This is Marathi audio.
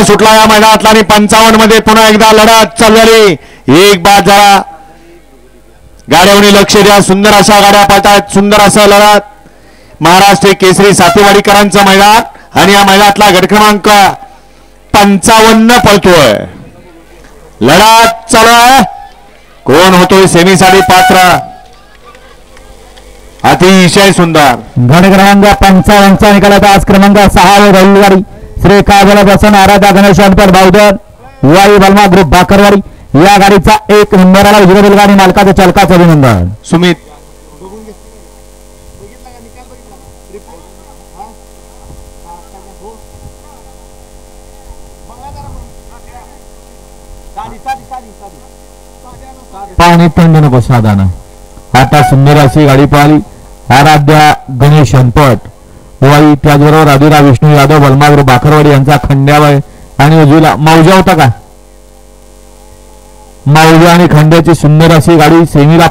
सुटला या मैदानातला आणि 55 मध्ये पुन्हा एकदा लढत चालू झाली. एक बाद झाला. गाड्यावणी लक्ष द्या. सुंदर अशा गाड्या पळतात. सुंदर असा लढत. महाराष्ट्र केसरी सातेवाडीकरांचं मैदान आणि या मैदानातला गट क्रमांक 55 पळतोय. लढत चालू आहे. कोण होतोय सेमीसाठी पात्र. अतिशय सुंदर गट क्रमांक 55 निकालात आज क्रमांक 6 वर रविवारी श्री काजल बसन आराध्या गणेश अंतर बावधन वाई बलमा ग्रुप बाकरवाडी या गाडीचा 1 नंबरला उजव्या बैलगाडी मालकाचं चलकाचं अभिनंदन. सुमित पाणी थंड नको साधारण. आता सुंदर अशी गाडी पाहिली. आराध्या गणेश अनपट वाई त्याचबरोबर राधुरा विष्णू यादव बलमाग्र बाकरवाडी यांचा खंड्यावय आणि उजवीला मौजा होता का. मौजा आणि खंड्याची सुंदर अशी गाडी सेमीला